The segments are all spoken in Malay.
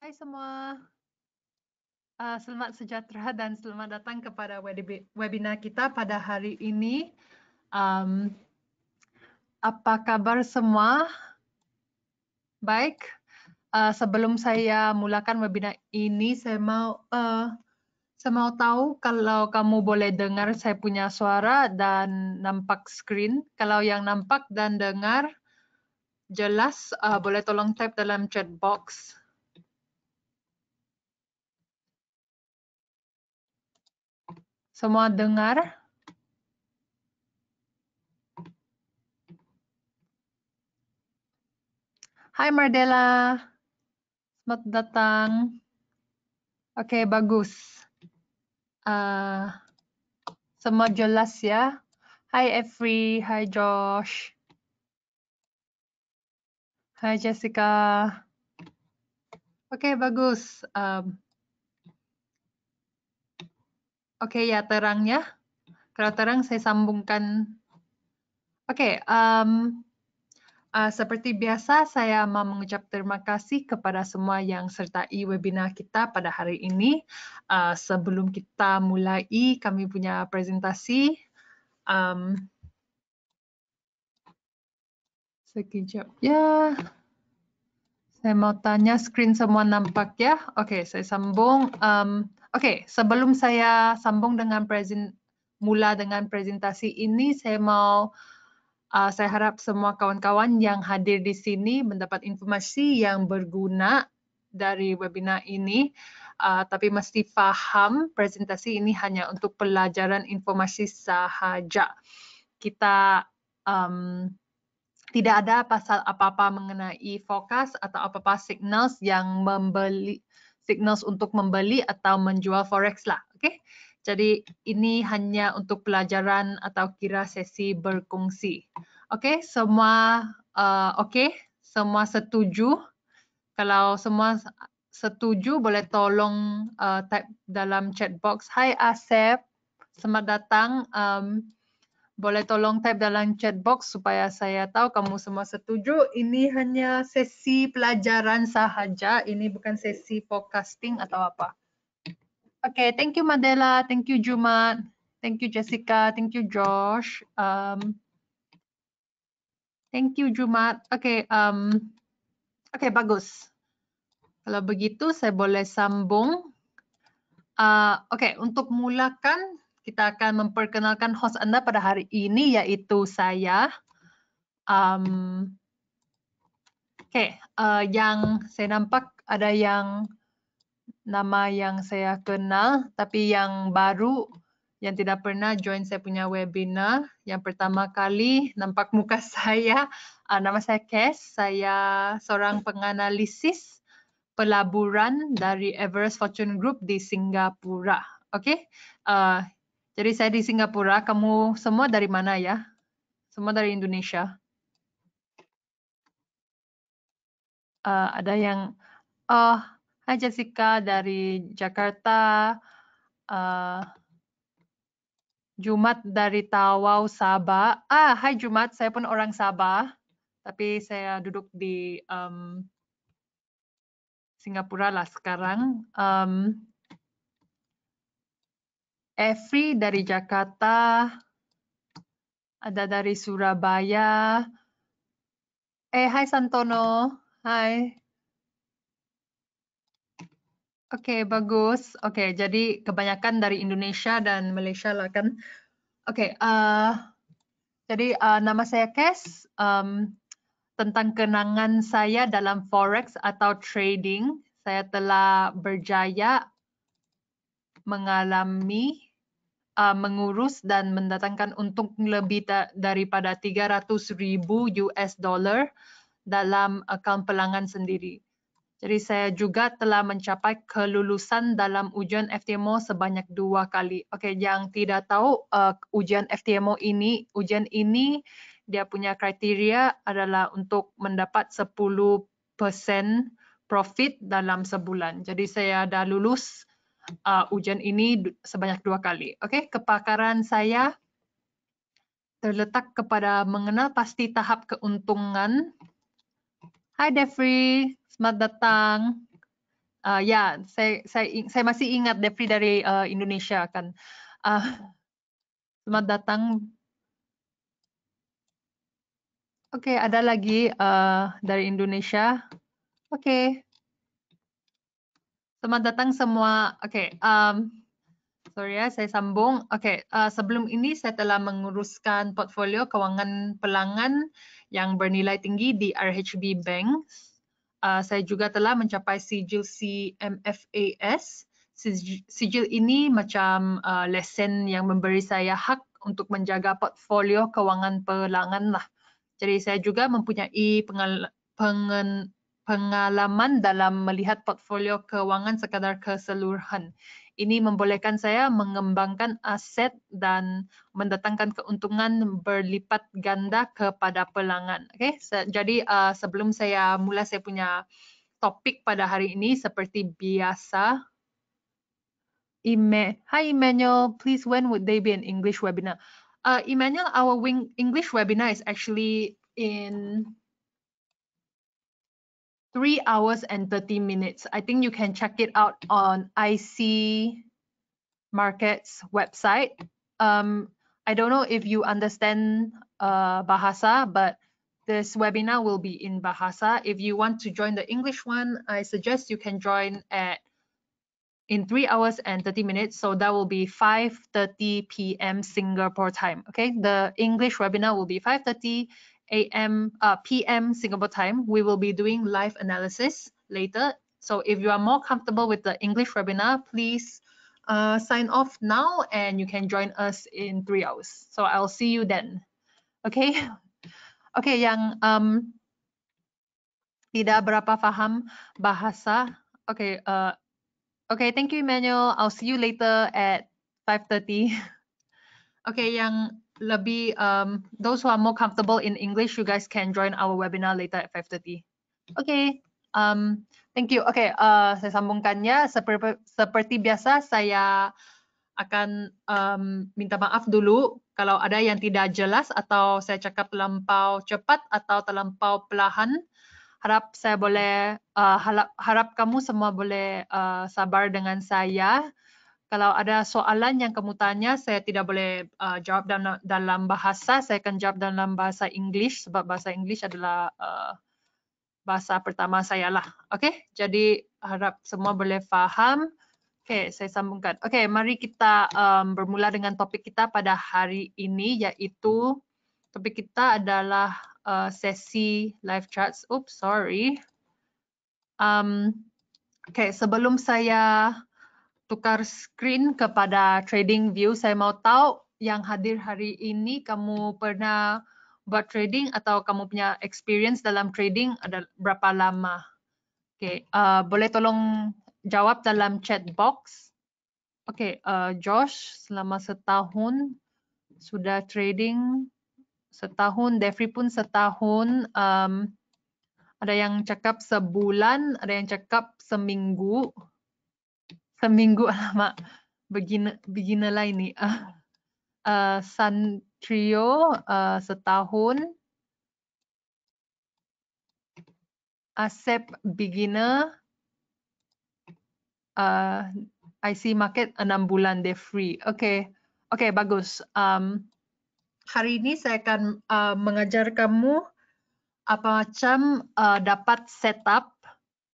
Hai semua, selamat sejahtera dan selamat datang kepada webinar kita pada hari ini. Apa kabar semua? Baik, sebelum saya mulakan webinar ini, saya mau tahu kalau kamu boleh dengar saya punya suara dan nampak screen. Kalau yang nampak dan dengar jelas, boleh tolong type dalam chat box. Semua dengar? Hai Mardella, selamat datang. Oke, bagus. Semua jelas ya. Hai Every, hai Josh, hai Jessica. Oke, bagus. Oke ya, terang ya. Kalau terang saya sambungkan. Oke, seperti biasa saya mau mengucap terima kasih kepada semua yang sertai webinar kita pada hari ini. Sebelum kita mulai, kami punya presentasi. Sekejap ya. Saya mau tanya screen semua nampak ya? Oke, saya sambung. Oke, sebelum saya sambung dengan mula dengan presentasi ini, saya harap semua kawan-kawan yang hadir di sini mendapat informasi yang berguna dari webinar ini. Tapi mesti paham presentasi ini hanya untuk pelajaran informasi sahaja. Kita tidak ada pasal apa-apa mengenai forecast atau apa-apa signals yang signals untuk membeli atau menjual forex lah, oke? Jadi ini hanya untuk pelajaran atau kira sesi berkongsi. Oke, semua oke? Semua setuju? Kalau semua setuju, boleh tolong type dalam chat box. Hai Asep, selamat datang. Boleh tolong type dalam chat box supaya saya tahu kamu semua setuju. Ini hanya sesi pelajaran sahaja. Ini bukan sesi forecasting atau apa. Oke, thank you Madela, thank you Jumat, thank you Jessica, thank you Josh, thank you Jumat. Oke, oke, bagus. Kalau begitu saya boleh sambung. Oke, untuk mulakan kita akan memperkenalkan host Anda pada hari ini yaitu saya. Oke, yang saya nampak ada yang nama yang saya kenal, tapi yang baru yang tidak pernah join saya punya webinar. Yang pertama kali nampak muka saya, nama saya Kes, saya seorang penganalisis pelaburan dari Everest Fortune Group di Singapura. Oke, jadi saya di Singapura. Kamu semua dari mana ya? Semua dari Indonesia. Ada yang, oh, hai Jessica dari Jakarta. Jumat dari Tawau, Sabah. Hai Jumat, saya pun orang Sabah, tapi saya duduk di Singapura lah sekarang. Every dari Jakarta, ada dari Surabaya. Hai Santono, hai. Oke, bagus. Oke, jadi kebanyakan dari Indonesia dan Malaysia lah kan. Oke, jadi nama saya Kes. Tentang kenangan saya dalam forex atau trading, saya telah berjaya mengalami, mengurus dan mendatangkan untung lebih daripada 300.000 US dollar dalam akaun pelanggan sendiri. Jadi saya juga telah mencapai kelulusan dalam ujian FTMO sebanyak 2 kali. Oke, yang tidak tahu ujian FTMO ini, dia punya kriteria adalah untuk mendapat 10% profit dalam sebulan. Jadi saya dah lulus ujian ini sebanyak 2 kali. Oke, kepakaran saya terletak kepada mengenal pasti tahap keuntungan. Hai Devri, selamat datang. Ya, saya masih ingat Devri dari Indonesia kan. Selamat datang. Oke, ada lagi dari Indonesia. Oke. Selamat datang semua. Oke, sorry ya, saya sambung. Oke, sebelum ini saya telah menguruskan portfolio kewangan pelanggan yang bernilai tinggi di RHB Bank. Saya juga telah mencapai sijil CMFAS. Sijil ini macam lesen yang memberi saya hak untuk menjaga portfolio kewangan pelanggan lah. Jadi saya juga mempunyai pengalaman dalam melihat portfolio keuangan sekadar keseluruhan. Ini membolehkan saya mengembangkan aset dan mendatangkan keuntungan berlipat ganda kepada pelanggan. Okay? Jadi sebelum saya mula saya punya topik pada hari ini seperti biasa. Hi Emmanuel, please when would they be an English webinar? Emmanuel, our English webinar is actually in 3 hours and 30 minutes. I think you can check it out on IC Markets website. I don't know if you understand Bahasa, but this webinar will be in Bahasa. If you want to join the English one, I suggest you can join in 3 hours and 30 minutes. So that will be 5:30 p.m. Singapore time. Okay, the English webinar will be 5:30 p.m. Singapore time. We will be doing live analysis later. So if you are more comfortable with the English webinar, please sign off now and you can join us in 3 hours. So I'll see you then. Okay. Okay, yang tidak berapa paham bahasa. Okay, okay, thank you, Emmanuel. I'll see you later at 5:30. Okay, yang lebih, those who are more comfortable in English, you guys can join our webinar later at 5:30. Okay, thank you. Okay, saya sambungkannya. Seperti biasa, saya akan minta maaf dulu kalau ada yang tidak jelas atau saya cakap terlampau cepat atau terlampau perlahan. Harap saya boleh harap kamu semua boleh sabar dengan saya. Kalau ada soalan yang kamu tanya, saya tidak boleh jawab dalam bahasa. Saya akan jawab dalam bahasa English sebab bahasa English adalah bahasa pertama saya lah. Oke, jadi harap semua boleh faham. Oke, saya sambungkan. Oke, mari kita bermula dengan topik kita pada hari ini, yaitu topik kita adalah sesi live charts. Oops, sorry. Oke, sebelum saya tukar screen kepada TradingView, saya mau tahu yang hadir hari ini kamu pernah buat trading atau kamu punya experience dalam trading ada berapa lama? Oke, boleh tolong jawab dalam chat box. Oke, Josh selama setahun sudah trading setahun, Devri pun setahun. Ada yang cakap sebulan, ada yang cakap seminggu. Seminggu lama. Beginner lah ini. Santrio setahun. Asep beginner. IC market 6 bulan Devri. Oke. Oke, bagus. Hari ini saya akan mengajar kamu apa macam dapat setup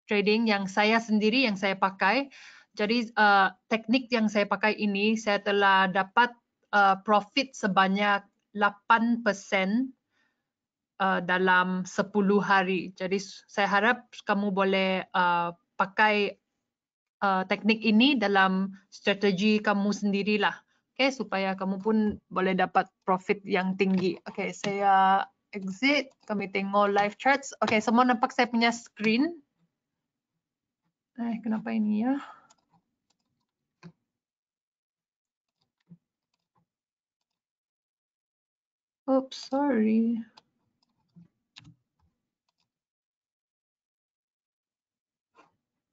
trading yang saya sendiri yang saya pakai. Jadi teknik yang saya pakai ini saya telah dapat profit sebanyak 8% dalam 10 hari. Jadi saya harap kamu boleh pakai teknik ini dalam strategi kamu sendirilah. Okay, supaya kamu pun boleh dapat profit yang tinggi. Okay, saya exit, kami tengok live charts. Okay, semua nampak saya punya screen. Kenapa ini ya? Oops, sorry.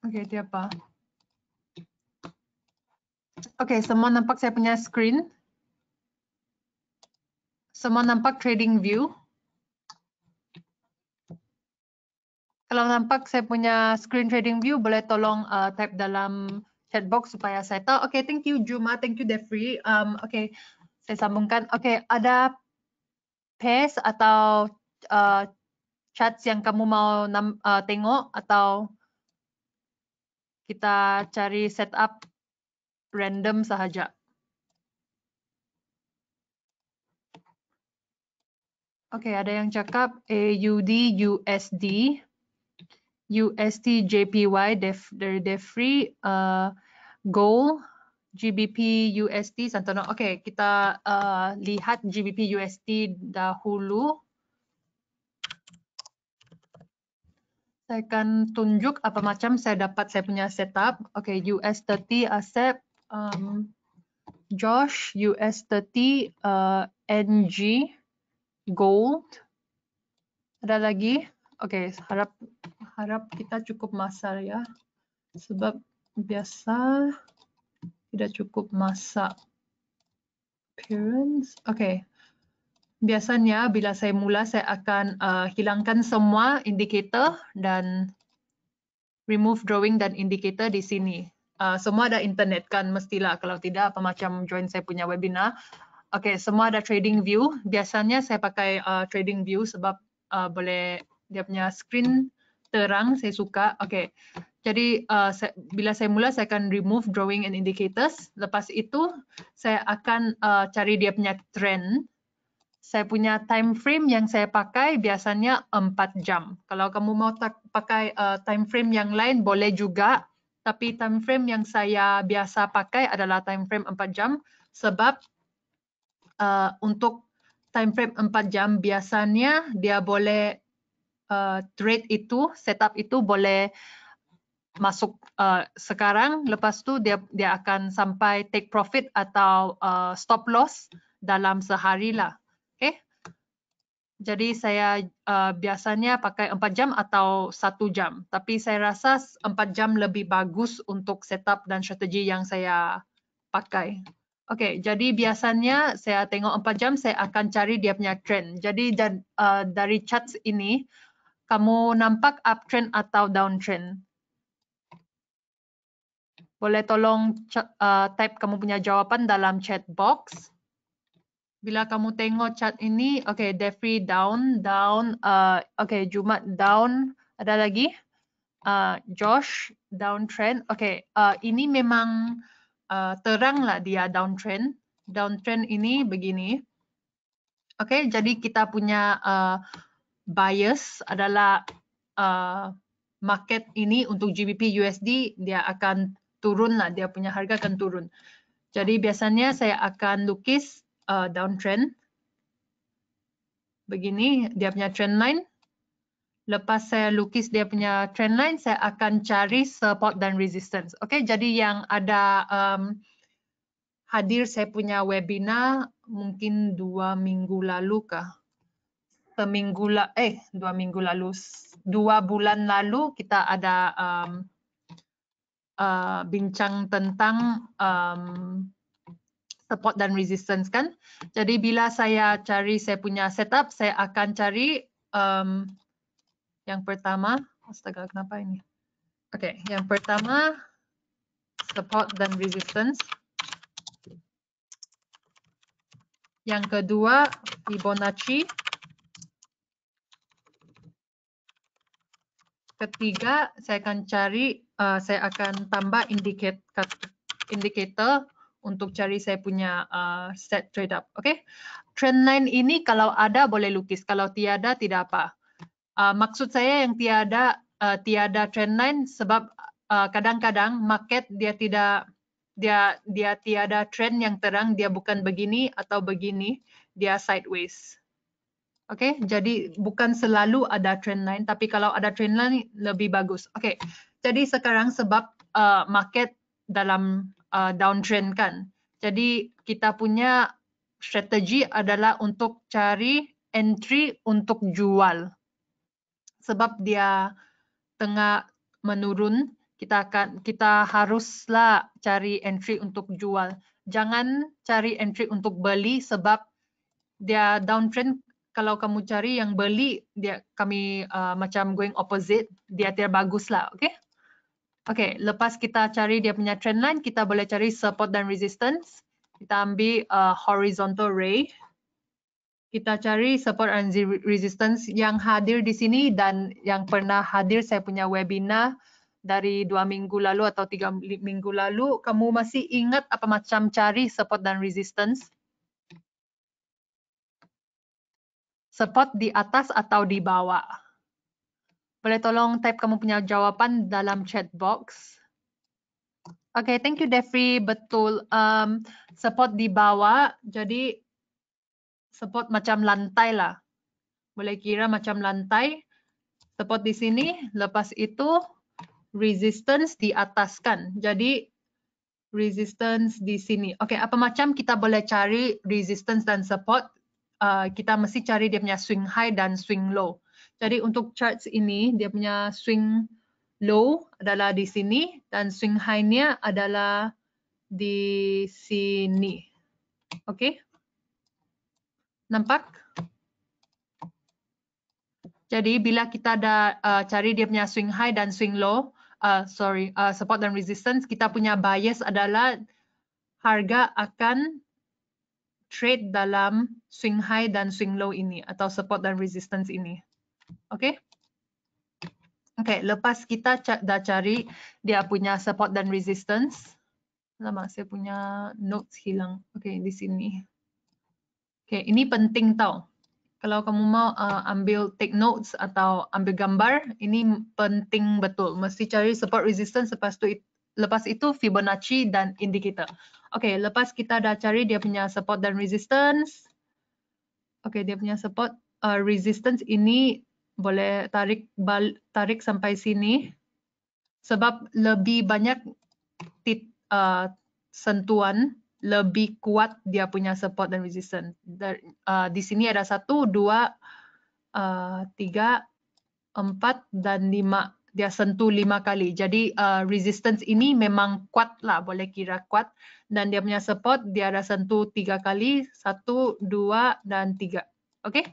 Okay, dia apa? Okay, semua nampak saya punya screen. Semua nampak TradingView. Kalau nampak saya punya screen trading view, boleh tolong type dalam chat box supaya saya tahu. Okay, thank you Juma, thank you Defri. Okay, saya sambungkan. Okay, ada pairs atau charts yang kamu mau tengok atau kita cari setup random sahaja? Okay, ada yang cakap AUD, USD, USD, JPY dari Defri, Gold, GBP, USD, Santono. Okay, kita lihat GBP, USD dahulu. Saya akan tunjuk apa macam saya dapat saya punya setup. Okay, US30 Asep, Josh, US30, NG, Gold. Ada lagi? Okay, harap kita cukup masa ya. Sebab biasa tidak cukup masa. Appearance. Okay. Biasanya bila saya mula, saya akan hilangkan semua indikator dan remove drawing dan indicator di sini. Semua ada internet kan, mestilah. Kalau tidak, apa macam join saya punya webinar. Okay, semua ada trading view. Biasanya saya pakai trading view sebab boleh dia punya screen terang, saya suka. Okay, jadi bila saya mula, saya akan remove drawing and indicators. Lepas itu, saya akan cari dia punya trend. Saya punya time frame yang saya pakai biasanya 4 jam. Kalau kamu mau pakai time frame yang lain boleh juga. Tapi time frame yang saya biasa pakai adalah time frame 4 jam. Sebab untuk time frame 4 jam biasanya dia boleh trade itu, setup itu boleh masuk sekarang. Lepas tu dia akan sampai take profit atau stop loss dalam sehari lah. Okay. Jadi saya biasanya pakai 4 jam atau 1 jam. Tapi saya rasa 4 jam lebih bagus untuk setup dan strategi yang saya pakai. Okay, jadi biasanya saya tengok 4 jam, saya akan cari dia punya trend. Jadi dari charts ini, kamu nampak uptrend atau downtrend? Boleh tolong type kamu punya jawapan dalam chat box. Bila kamu tengok chart ini, okay, Defri down, okay, Jumat down, ada lagi, Josh downtrend. Okay, ini memang terang lah dia downtrend. Downtrend ini begini. Okay, jadi kita punya bias adalah market ini untuk GBP USD dia akan turun lah, dia punya harga akan turun. Jadi biasanya saya akan lukis downtrend. Begini dia punya trend line. Lepas saya lukis dia punya trend line, saya akan cari support dan resistance. Okay, jadi yang ada hadir saya punya webinar mungkin 2 minggu lalu kah? 2 bulan lalu kita ada bincang tentang support dan resistance kan. Jadi bila saya cari saya punya setup, saya akan cari yang pertama, astaga kenapa ini? Oke, yang pertama support dan resistance. Yang kedua Fibonacci. Ketiga saya akan cari, saya akan tambah indikator untuk cari saya punya set trade up. Oke, trend line ini kalau ada boleh lukis, kalau tiada tidak apa. Maksud saya yang tiada trend line sebab kadang-kadang market dia tiada trend yang terang, dia bukan begini atau begini, dia sideways. Oke, jadi bukan selalu ada trend line, tapi kalau ada trend line lebih bagus. Oke, jadi sekarang sebab market dalam downtrend kan. Jadi kita punya strategi adalah untuk cari entry untuk jual. Sebab dia tengah menurun, kita haruslah cari entry untuk jual. Jangan cari entry untuk beli sebab dia downtrend. kalau kamu cari yang beli, dia kami macam going opposite, dia tidak bagus lah, okay? Okay, lepas kita cari dia punya trend line, kita boleh cari support dan resistance. Kita ambil horizontal ray. Kita cari support and resistance yang hadir di sini dan yang pernah hadir saya punya webinar dari 2 minggu lalu atau 3 minggu lalu. Kamu masih ingat apa macam cari support dan resistance? Support di atas atau di bawah? Boleh tolong type kamu punya jawapan dalam chat box. Okay, thank you Devri. Betul. Support di bawah, jadi support macam lantai lah. Boleh kira macam lantai. Support di sini, lepas itu resistance di atas kan. Jadi resistance di sini. Oke, apa macam kita boleh cari resistance dan support? Kita mesti cari dia punya swing high dan swing low. Jadi untuk charts ini, dia punya swing low adalah di sini dan swing high-nya adalah di sini. Oke? Nampak? Jadi bila kita ada cari dia punya swing high dan swing low, support dan resistance, kita punya bias adalah harga akan trade dalam swing high dan swing low ini atau support dan resistance ini. Oke? Oke, lepas kita dah cari dia punya support dan resistance. Lama saya punya notes hilang. Oke, di sini. Oke, ini penting tau. Kalau kamu mau ambil take notes atau ambil gambar, ini penting betul. Mesti cari support resistance, lepas itu Fibonacci dan indicator. Oke, lepas kita dah cari dia punya support dan resistance. Oke, dia punya support resistance ini boleh tarik sampai sini. Sebab lebih banyak sentuhan, lebih kuat dia punya support dan resistance. Di sini ada 1, 2, 3, 4, dan 5. Dia sentuh 5 kali. Jadi resistance ini memang kuat lah, boleh kira kuat. Dan dia punya support, dia ada sentuh 3 kali. 1, 2, dan 3. Oke?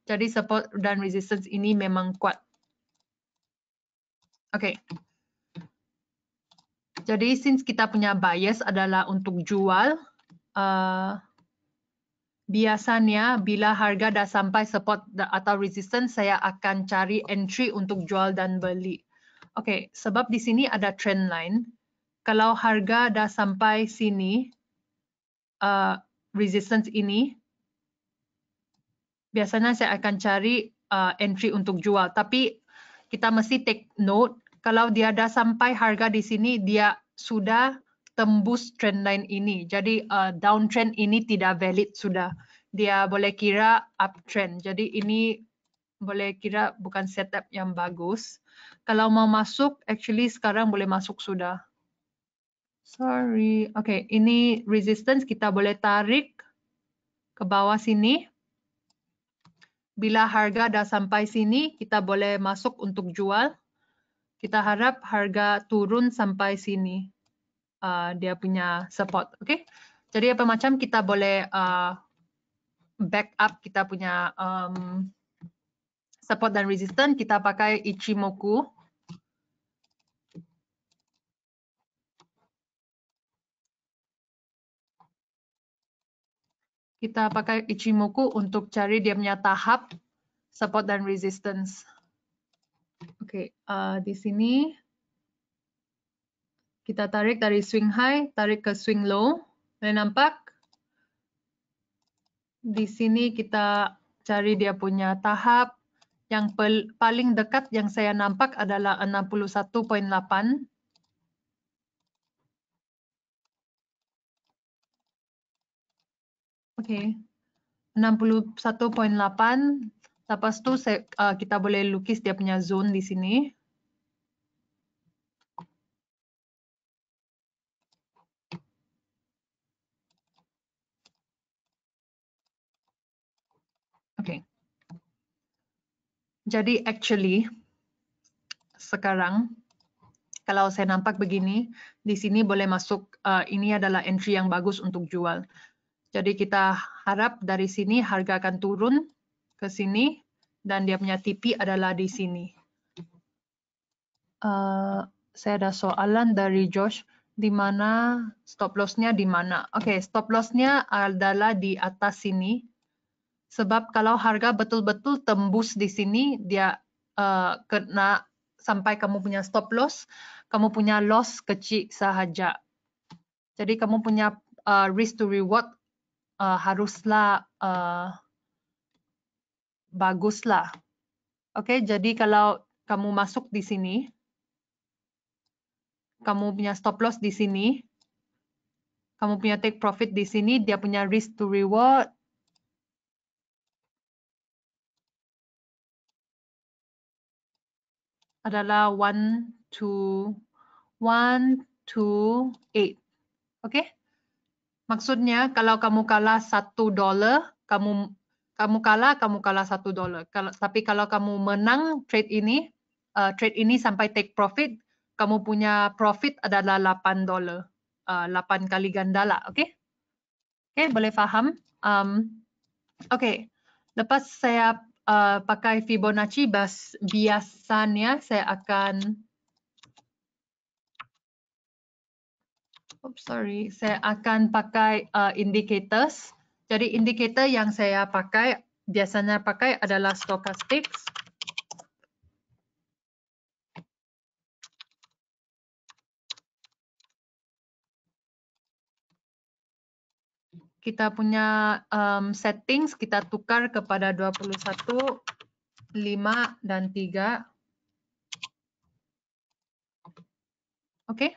Jadi support dan resistance ini memang kuat. Oke. Jadi since kita punya bias adalah untuk jual, biasanya bila harga dah sampai support atau resistance, saya akan cari entry untuk jual dan beli. Oke, sebab di sini ada trend line. Kalau harga dah sampai sini, resistance ini, biasanya saya akan cari entry untuk jual. Tapi kita mesti take note, kalau dia dah sampai harga di sini, dia sudah tembus trend line ini. Jadi downtrend ini tidak valid sudah. Dia boleh kira uptrend. Jadi ini boleh kira bukan setup yang bagus. Kalau mau masuk, actually sekarang boleh masuk sudah. Sorry. Oke, ini resistance kita boleh tarik ke bawah sini. Bila harga dah sampai sini, kita boleh masuk untuk jual. Kita harap harga turun sampai sini. Dia punya support. Okay? Jadi apa macam kita boleh back up kita punya support dan resistance. Kita pakai Ichimoku. Kita pakai Ichimoku untuk cari dia punya tahap support dan resistance. Oke, di sini kita tarik dari swing high, tarik ke swing low. Boleh nampak? Di sini kita cari dia punya tahap. Yang paling dekat yang saya nampak adalah 61.8. Oke, 61.8. Lepas tu kita boleh lukis dia punya zone di sini. Oke. Jadi actually sekarang kalau saya nampak begini, di sini boleh masuk, ini adalah entry yang bagus untuk jual. Jadi kita harap dari sini harga akan turun ke sini dan dia punya TP adalah di sini. Saya ada soalan dari Josh, di mana stop loss-nya di mana? Oke, stop loss-nya adalah di atas sini. Sebab kalau harga betul-betul tembus di sini, dia kena sampai kamu punya stop loss, kamu punya loss kecil sahaja. Jadi kamu punya risk to reward haruslah baguslah. Oke, jadi kalau kamu masuk di sini, kamu punya stop loss di sini, kamu punya take profit di sini, dia punya risk to reward adalah 1 to 8. Oke? Maksudnya kalau kamu kalah $1, kamu kalah $1. Tapi kalau kamu menang trade ini sampai take profit, kamu punya profit adalah $8. 8 kali ganda lah, oke? Oke, boleh faham? Oke, lepas saya pakai Fibonacci, biasanya saya akan saya akan pakai indicators. Jadi indikator yang saya biasanya pakai adalah stochastics. Kita punya settings, kita tukar kepada 21, 5, dan 3. Oke.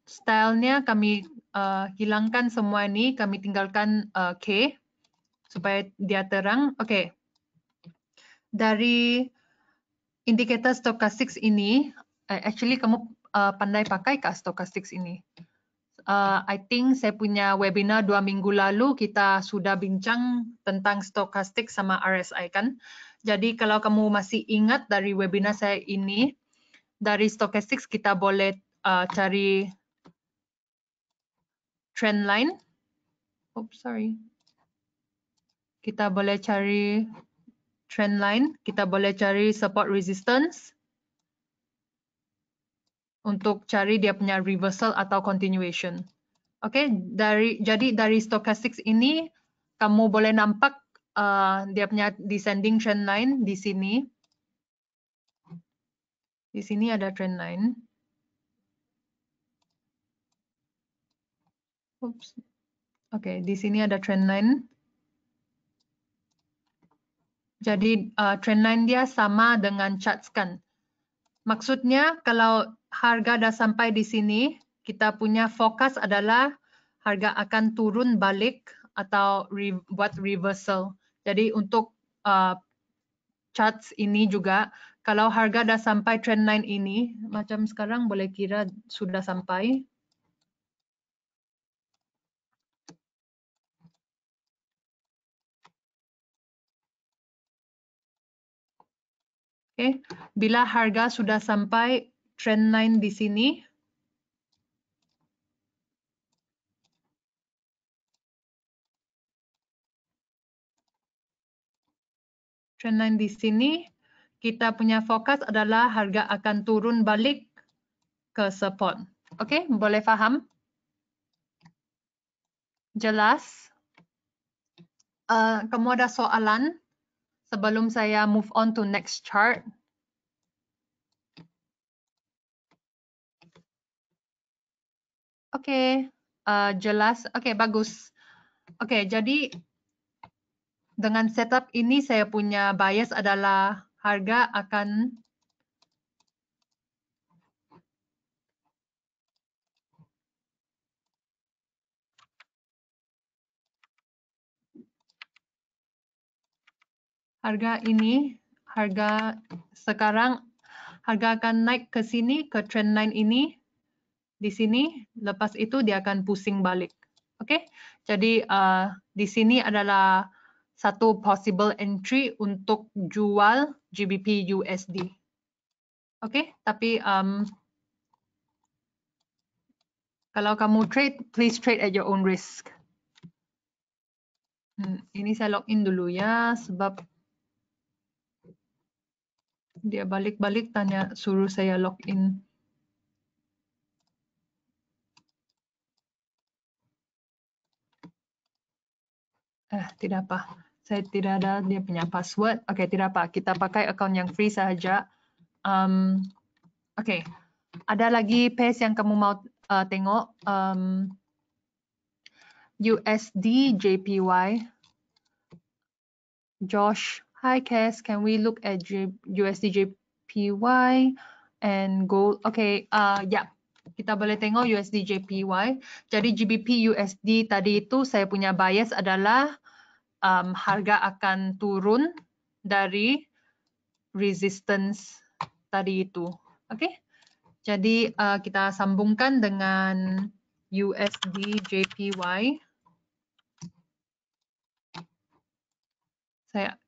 Stylenya kami hilangkan semua ini, kami tinggalkan K supaya dia terang. Oke. Dari indikator stochastics ini, actually kamu pandai pakai kah stochastics ini? I think saya punya webinar 2 minggu lalu, kita sudah bincang tentang stochastic sama RSI kan. Jadi kalau kamu masih ingat dari webinar saya ini, dari stochastics kita boleh cari trend line. Kita boleh cari trend line, kita boleh cari support resistance untuk cari dia punya reversal atau continuation. Oke, jadi dari stochastics ini kamu boleh nampak dia punya descending trend line di sini. Di sini ada trend line. Oke, di sini ada trend line. Jadi trend line dia sama dengan chart scan. Maksudnya kalau harga dah sampai di sini, kita punya fokus adalah harga akan turun balik atau buat reversal. Jadi untuk charts ini juga, kalau harga dah sampai trend line ini, macam sekarang boleh kira sudah sampai. Oke, bila harga sudah sampai trend line di sini, trend line di sini, kita punya fokus adalah harga akan turun balik ke support. Oke, boleh faham? Jelas? Kamu ada soalan sebelum saya move on to next chart? Oke, jelas. Oke, bagus. Oke, jadi dengan setup ini saya punya bias adalah harga akan harga sekarang harga akan naik ke sini ke trend line ini di sini, lepas itu dia akan pusing balik. Oke, jadi di sini adalah satu possible entry untuk jual GBP USD. Oke, tapi kalau kamu trade, please trade at your own risk. Ini saya login dulu ya, sebab dia balik-balik tanya suruh saya login. Tidak apa. Saya tidak ada dia punya password. Oke, tidak apa. Kita pakai account yang free saja. Oke, ada lagi page yang kamu mau tengok. USD JPY. Josh, hi Cass, can we look at USD JPY and gold? Okay, ya, kita boleh tengok USD JPY. Jadi GBP USD tadi itu saya punya bias adalah harga akan turun dari resistance tadi itu. Okay, jadi kita sambungkan dengan USD JPY.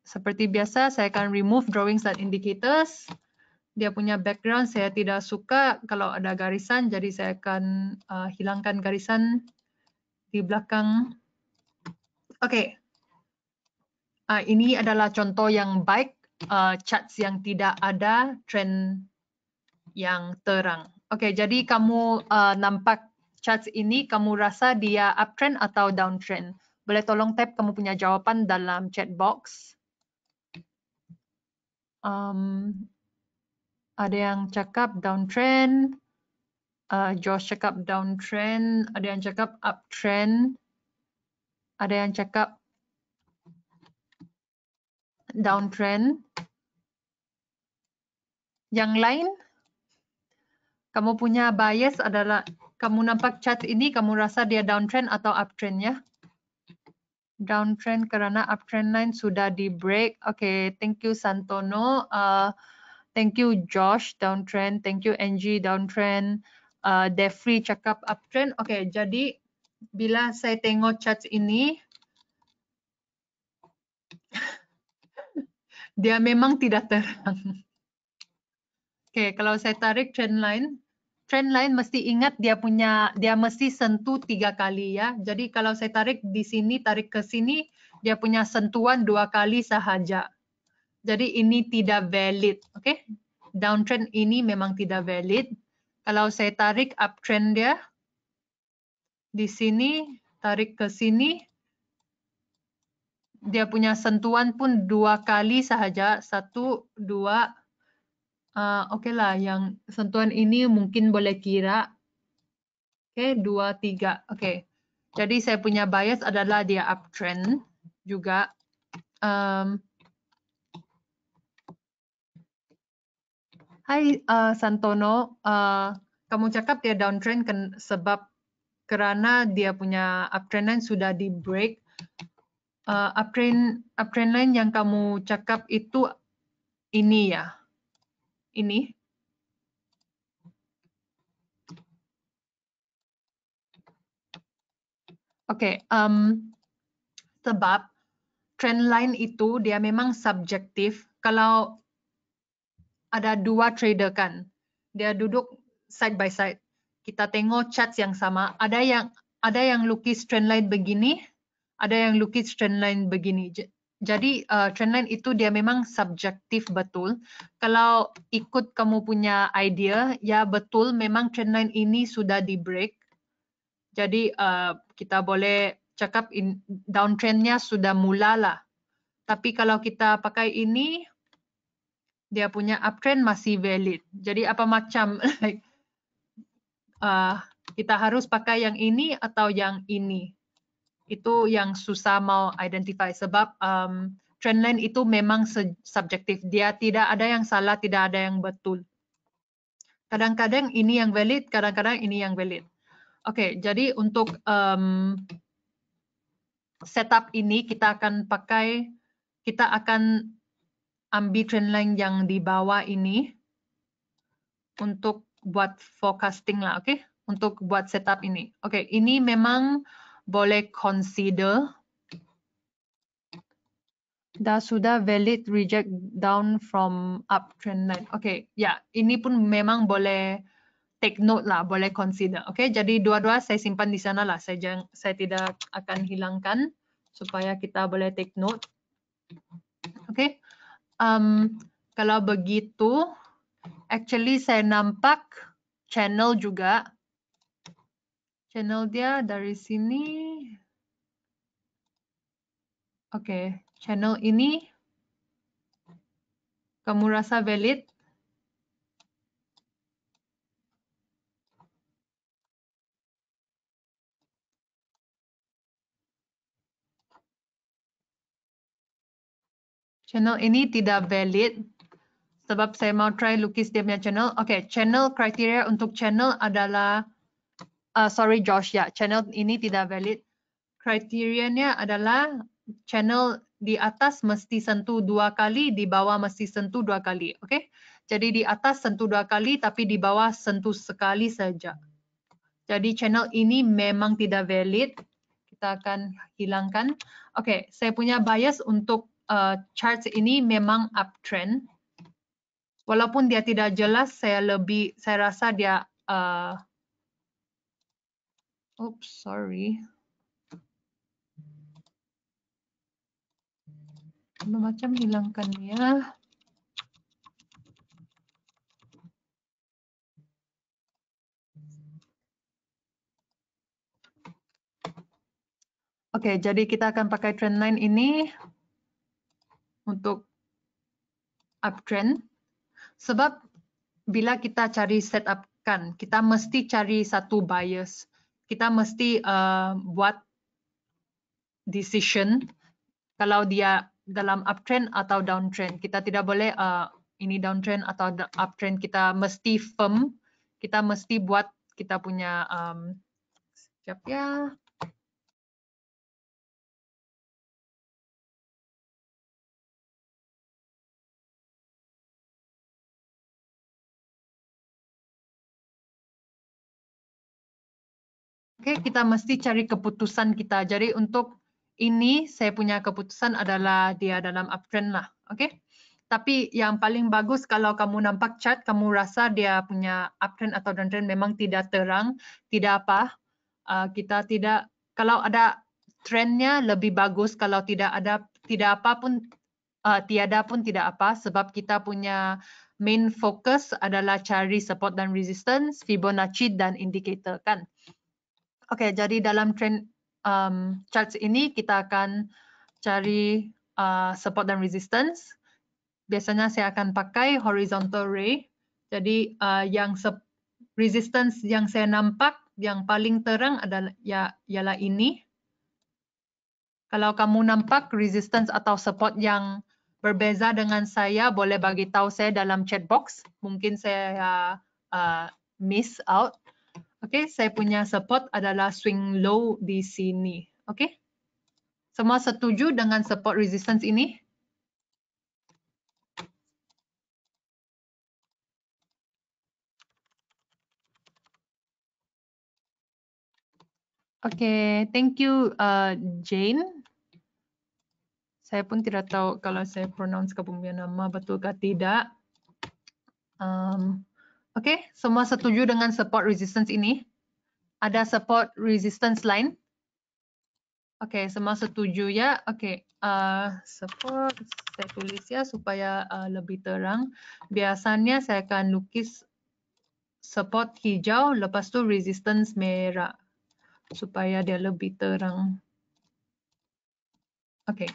Seperti biasa, saya akan remove drawings dan indicators. Dia punya background saya tidak suka kalau ada garisan, jadi saya akan hilangkan garisan di belakang. Oke, ini adalah contoh yang baik, charts yang tidak ada trend yang terang. Oke, jadi kamu nampak charts ini, kamu rasa dia uptrend atau downtrend? Boleh tolong tap kamu punya jawapan dalam chat box. Ada yang cakap downtrend, Josh cakap downtrend, ada yang cakap uptrend, ada yang cakap downtrend. Yang lain, kamu punya bias adalah, kamu nampak chart ini, kamu rasa dia downtrend atau uptrend ya? Downtrend karena uptrend line sudah di break. Oke, thank you Santono. Thank you Josh, downtrend. Thank you Angie, downtrend. Defree cakap uptrend. Oke, jadi bila saya tengok chart ini, dia memang tidak terang. Oke, kalau saya tarik trend line mesti ingat dia mesti sentuh 3 kali ya. Jadi kalau saya tarik di sini, tarik ke sini, dia punya sentuhan 2 kali sahaja. Jadi ini tidak valid, oke? Downtrend ini memang tidak valid. Kalau saya tarik uptrend di sini, tarik ke sini, dia punya sentuhan pun 2 kali sahaja, 1, 2. Oke lah, yang sentuhan ini mungkin boleh kira. Oke, 2, 3. Oke, jadi saya punya bias adalah dia uptrend juga. Hai Santono, kamu cakap dia downtrend sebab karena dia punya uptrend line sudah di break. Uptrend line yang kamu cakap itu ini ya, ini. Oke, sebab trend line itu dia memang subjektif. Kalau ada 2 trader kan, dia duduk side by side. Kita tengok charts yang sama. Ada yang lukis trend line begini, ada yang lukis trend line begini. Jadi trend line itu dia memang subjektif betul. Kalau ikut kamu punya idea, ya betul memang trend line ini sudah di break. Jadi kita boleh cakap downtrendnya sudah mula lah. Tapi kalau kita pakai ini, dia punya uptrend masih valid. Jadi apa macam kita harus pakai yang ini atau yang ini. Itu yang susah mau identify sebab trendline itu memang subjektif. Dia tidak ada yang salah, tidak ada yang betul. Kadang-kadang ini yang valid, kadang-kadang ini yang valid. Oke, jadi untuk setup ini kita akan ambil trendline yang di bawah ini untuk buat forecasting lah, oke? Untuk buat setup ini. Oke, ini memang boleh consider. Dah sudah valid reject down from uptrend line. Oke, ya, ini pun memang boleh take note lah, boleh consider. Oke, jadi dua-dua saya simpan di sana lah. Saya tidak akan hilangkan supaya kita boleh take note. Okay. Kalau begitu, actually saya nampak channel juga. Channel dia dari sini. Oke, channel ini kamu rasa valid? Channel ini tidak valid sebab saya mau try lukis dia punya channel. Oke, channel kriteria untuk channel adalah sorry Josh ya, channel ini tidak valid. Kriterianya adalah channel di atas mesti sentuh 2 kali, di bawah mesti sentuh 2 kali. Oke, jadi di atas sentuh 2 kali, tapi di bawah sentuh sekali saja. Jadi channel ini memang tidak valid. Kita akan hilangkan. Oke, saya punya bias untuk charts ini memang uptrend. Walaupun dia tidak jelas, saya rasa dia oops, sorry. Macam hilangkan ya. Oke, jadi kita akan pakai trendline ini untuk uptrend. Sebab bila kita cari setup kan, kita mesti cari satu bias. Kita mesti buat decision kalau dia dalam uptrend atau downtrend. Kita tidak boleh ini downtrend atau uptrend. Kita mesti firm. Kita mesti buat kita punya sekejap ya. Oke, kita mesti cari keputusan kita. Jadi untuk ini saya punya keputusan adalah dia dalam uptrend lah. Oke. Tapi yang paling bagus kalau kamu nampak chart, kamu rasa dia punya uptrend atau downtrend memang tidak terang, tidak apa. Kita tidak, kalau ada trendnya lebih bagus, kalau tidak ada, tidak apa pun, tiada pun tidak apa, sebab kita punya main focus adalah cari support dan resistance, Fibonacci dan indicator kan. Oke, jadi dalam trend charts ini kita akan cari support dan resistance. Biasanya saya akan pakai horizontal ray. Jadi yang resistance yang saya nampak yang paling terang adalah ialah ini. Kalau kamu nampak resistance atau support yang berbeza dengan saya, boleh bagi tahu saya dalam chat box. Mungkin saya miss out. Oke, saya punya support adalah swing low di sini. Oke, semua setuju dengan support resistance ini? Oke, thank you Jane. Saya pun tidak tahu kalau saya pronounce kamu punya nama betulkah tidak. Oke, semua setuju dengan support resistance ini? Ada support resistance line? Oke, semua setuju ya. Oke, support saya tulis ya supaya lebih terang. Biasanya saya akan lukis support hijau, lepas tu resistance merah supaya dia lebih terang. Oke.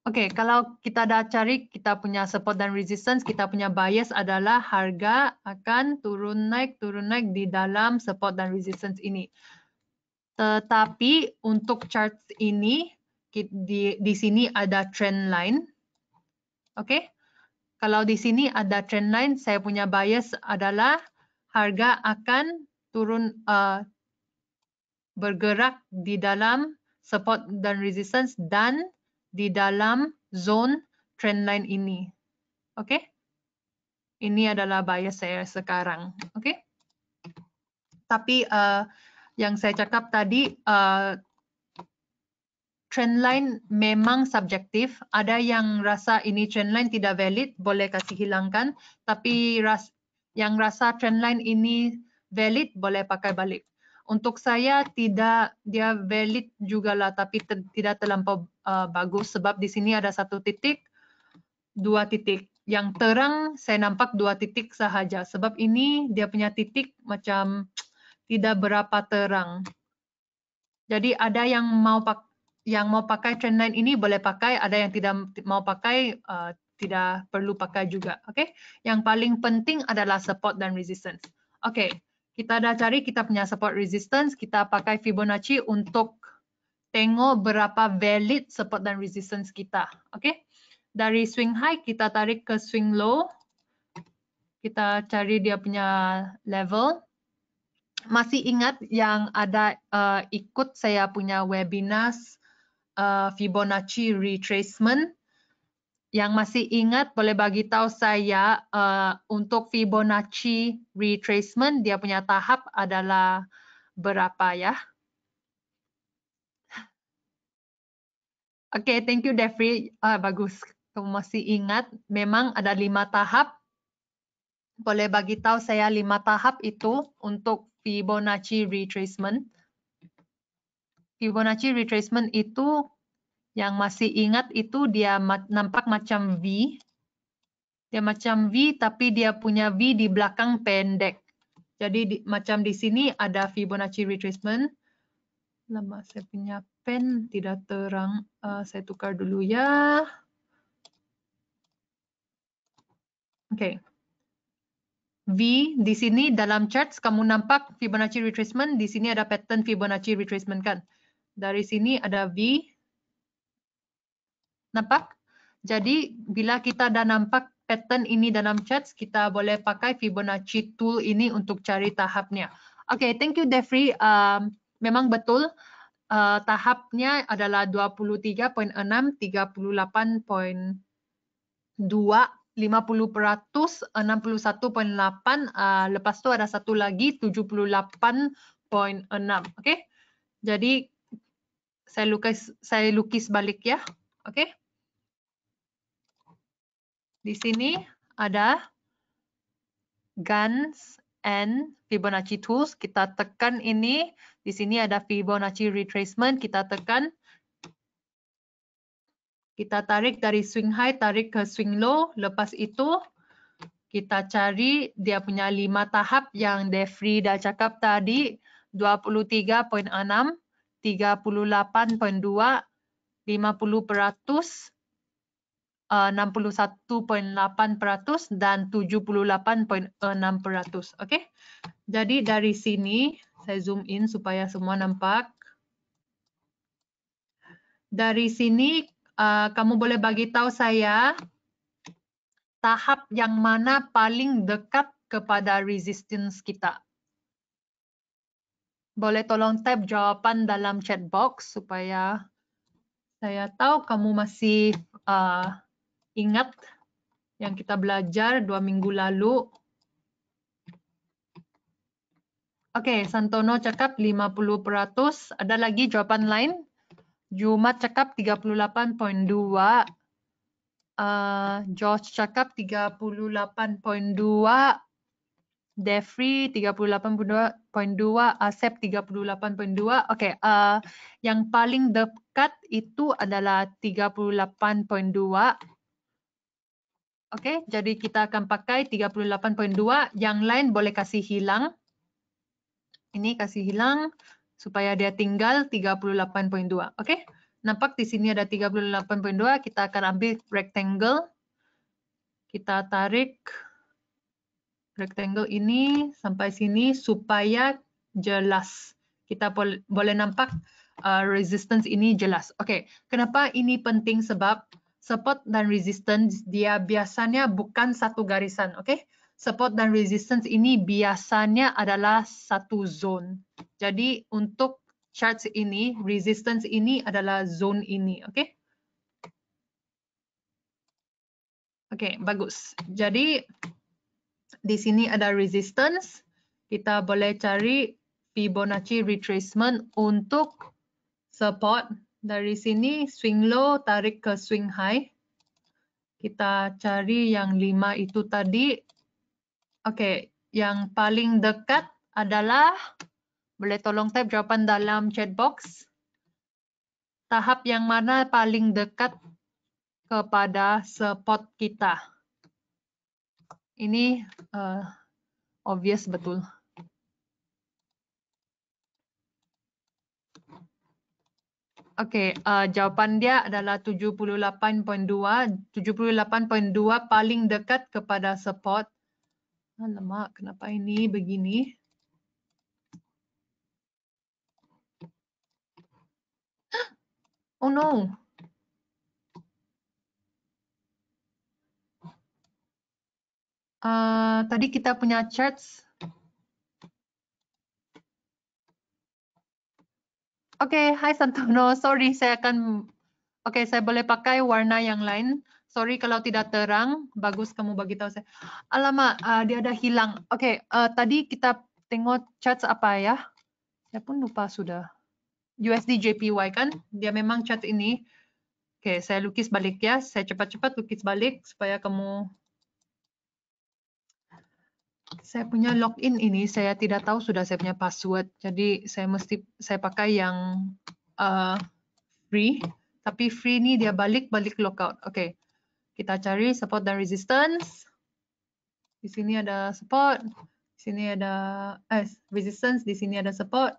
Oke, kalau kita dah cari kita punya support dan resistance, kita punya bias adalah harga akan turun naik di dalam support dan resistance ini. Tetapi untuk chart ini di sini ada trend line. Oke. Kalau di sini ada trend line, saya punya bias adalah harga akan turun bergerak di dalam support dan resistance dan di dalam zone trendline ini. Oke? Ini adalah bias saya sekarang. Oke? Tapi yang saya cakap tadi, trendline memang subjektif. Ada yang rasa ini trendline tidak valid, boleh kasih hilangkan. Tapi yang rasa trendline ini valid, boleh pakai balik. Untuk saya tidak dia valid jugalah, tapi tidak terlampau bagus sebab di sini ada 1 titik, 2 titik. Yang terang saya nampak 2 titik sahaja sebab ini dia punya titik macam tidak berapa terang. Jadi ada yang mau pakai trendline ini boleh pakai, ada yang tidak mau pakai tidak perlu pakai juga. Oke. Yang paling penting adalah support dan resistance. Oke. Kita dah cari kita punya support resistance, kita pakai Fibonacci untuk tengok berapa valid support dan resistance kita. Oke. Dari swing high kita tarik ke swing low. Kita cari dia punya level. Masih ingat yang ada ikut saya punya webinar Fibonacci retracement? Yang masih ingat boleh bagi tahu saya untuk Fibonacci retracement dia punya tahap adalah berapa ya? Oke, thank you Devri. Bagus, kamu masih ingat. Memang ada 5 tahap. Boleh bagi tahu saya 5 tahap itu untuk Fibonacci retracement. Fibonacci retracement itu yang masih ingat itu dia nampak macam V. Dia macam V tapi dia punya V di belakang pendek. Jadi macam di sini ada Fibonacci retracement. Lama saya punya pen tidak terang. Saya tukar dulu ya. Oke. V di sini dalam charts kamu nampak Fibonacci retracement. Di sini ada pattern Fibonacci retracement kan. Dari sini ada V. Nampak? Jadi bila kita dah nampak pattern ini dalam charts, kita boleh pakai Fibonacci tool ini untuk cari tahapnya. Oke, thank you Devri. Memang betul tahapnya adalah 23.6, 38.2, 50%, 61.8, lepas tu ada satu lagi 78.6. Oke. Jadi saya lukis balik ya. Oke. Di sini ada Guns and Fibonacci Tools. Kita tekan ini. Di sini ada Fibonacci Retracement. Kita tekan. Kita tarik dari swing high, tarik ke swing low. Lepas itu, kita cari dia punya 5 tahap yang Devri dah cakap tadi. 23.6, 38.2, 50%, 61.8% dan 78.6%. Oke. Jadi dari sini saya zoom in supaya semua nampak. Dari sini kamu boleh bagi tahu saya tahap yang mana paling dekat kepada resistance kita. Boleh tolong type jawapan dalam chat box supaya saya tahu kamu masih ingat yang kita belajar 2 minggu lalu. Oke, Santono cakap 50%. Ada lagi jawapan lain? Jumat cakap 38.2. George cakap 38.2. Devri 38.2. Asep 38.2. Oke, yang paling dekat itu adalah 38.2. Oke, jadi kita akan pakai 38.2. Yang lain boleh kasih hilang. Ini kasih hilang supaya dia tinggal 38.2. Oke. Nampak di sini ada 38.2. Kita akan ambil rectangle. Kita tarik rectangle ini sampai sini supaya jelas. Kita boleh nampak resistance ini jelas. Oke. Kenapa ini penting? Sebab support dan resistance dia biasanya bukan satu garisan. Oke. Support dan resistance ini biasanya adalah satu zone. Jadi untuk charts ini, resistance ini adalah zone ini. Oke. Oke, bagus. Jadi di sini ada resistance. Kita boleh cari Fibonacci retracement untuk support. Dari sini swing low, tarik ke swing high. Kita cari yang 5 itu tadi. Oke, yang paling dekat adalah Boleh tolong type jawapan dalam chat box. Tahap yang mana paling dekat kepada spot kita? Ini obvious betul. Oke, jawapan dia adalah 78.2. 78.2 paling dekat kepada spot. Alamak, kenapa ini begini? Oh no. Tadi kita punya charts. Oke, hai Santono. Sorry, saya akan... Oke, saya boleh pakai warna yang lain. Sorry kalau tidak terang. Bagus kamu bagi tahu saya. Alamak, dia ada hilang. Oke, tadi kita tengok charts apa ya? Saya pun lupa sudah. USD JPY kan? Dia memang chart ini. Oke, saya lukis balik ya. Saya cepat-cepat lukis balik supaya kamu... Saya punya login ini, saya tidak tahu sudah saya punya password. Jadi saya pakai yang free. Tapi free ini dia balik logout. Oke, kita cari support dan resistance. Di sini ada support, di sini ada resistance, di sini ada support.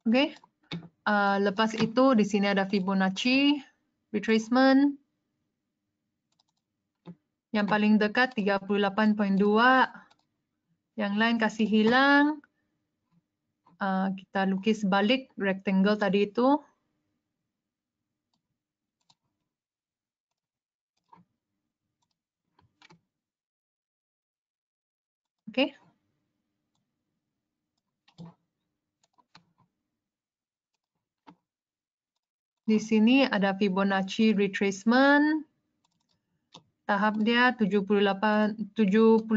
Oke, lepas itu di sini ada Fibonacci retracement. Yang paling dekat 38.2. Yang lain kasih hilang. Kita lukis balik rectangle tadi itu. Oke. Di sini ada Fibonacci retracement. Tahap dia 78.6.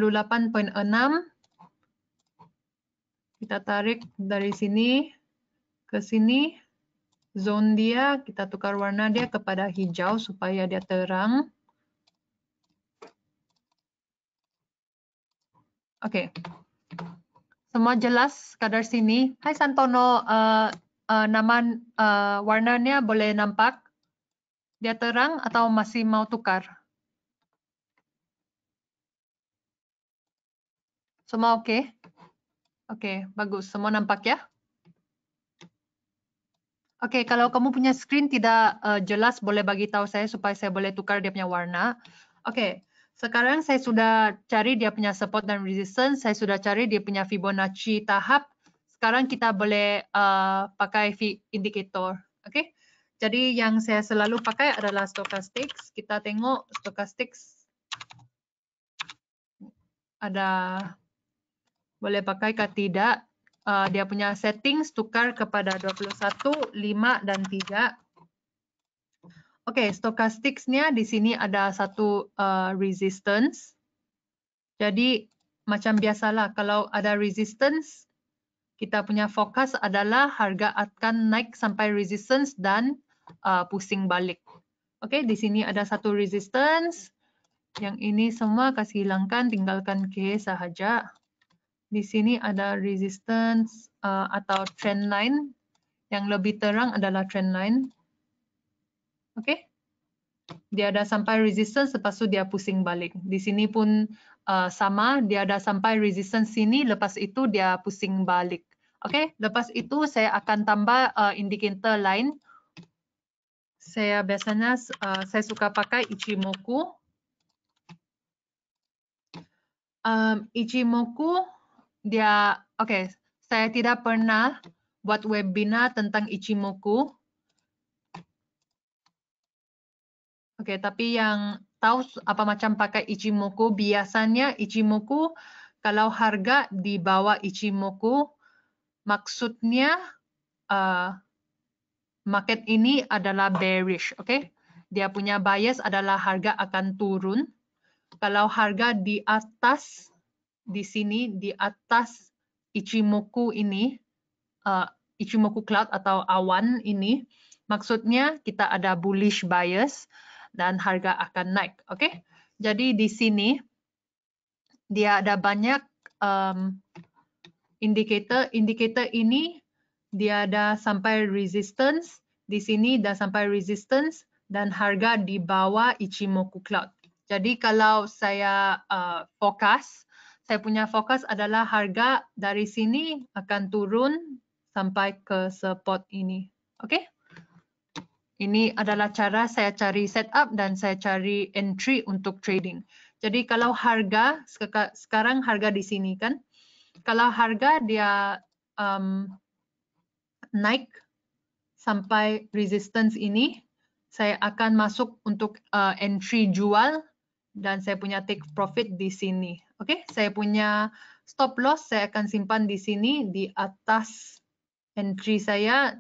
Kita tarik dari sini ke sini. Zone dia, kita tukar warna dia kepada hijau supaya dia terang. Oke. Semua jelas kadar sini. Hai Santono, nama warnanya boleh nampak? Dia terang atau masih mau tukar? Semua oke? Oke, bagus. Semua nampak ya? Oke, kalau kamu punya screen tidak jelas, boleh bagi tahu saya supaya saya boleh tukar dia punya warna. Oke, sekarang saya sudah cari dia punya support dan resistance. Saya sudah cari dia punya Fibonacci tahap. Sekarang kita boleh pakai indikator. Oke, jadi yang saya selalu pakai adalah stochastics. Kita tengok stochastics ada boleh pakai ke tidak. Dia punya settings tukar kepada 21, 5, dan 3. Oke, stochastics-nya di sini ada satu resistance. Jadi macam biasalah kalau ada resistance, kita punya fokus adalah harga akan naik sampai resistance dan pusing balik. Oke, di sini ada satu resistance. Yang ini semua kasih hilangkan, tinggalkan K sahaja. Di sini ada resistance atau trend line. Yang lebih terang adalah trend line. Oke. Dia ada sampai resistance, lepas tu dia pusing balik. Di sini pun sama, dia ada sampai resistance sini, lepas itu dia pusing balik. Oke, lepas itu saya akan tambah indikator lain. Saya biasanya saya suka pakai Ichimoku. Ichimoku dia oke, saya tidak pernah buat webinar tentang Ichimoku. Oke, tapi yang tahu apa macam pakai Ichimoku, biasanya Ichimoku kalau harga di bawah Ichimoku, maksudnya market ini adalah bearish, oke? Dia punya bias adalah harga akan turun. Kalau harga di atas, di sini, di atas Ichimoku ini, Ichimoku Cloud atau awan ini, maksudnya kita ada bullish bias dan harga akan naik. Oke, jadi di sini dia ada banyak indikator. Indikator ini dia ada sampai resistance, di sini dah sampai resistance dan harga di bawah Ichimoku Cloud. Jadi kalau saya fokus, saya punya fokus adalah harga dari sini akan turun sampai ke support ini. Oke? Ini adalah cara saya cari setup dan saya cari entry untuk trading. Jadi kalau harga, sekarang harga di sini kan, kalau harga dia naik sampai resistance ini, saya akan masuk untuk entry jual dan saya punya take profit di sini. Oke, saya punya stop loss saya akan simpan di sini di atas entry saya,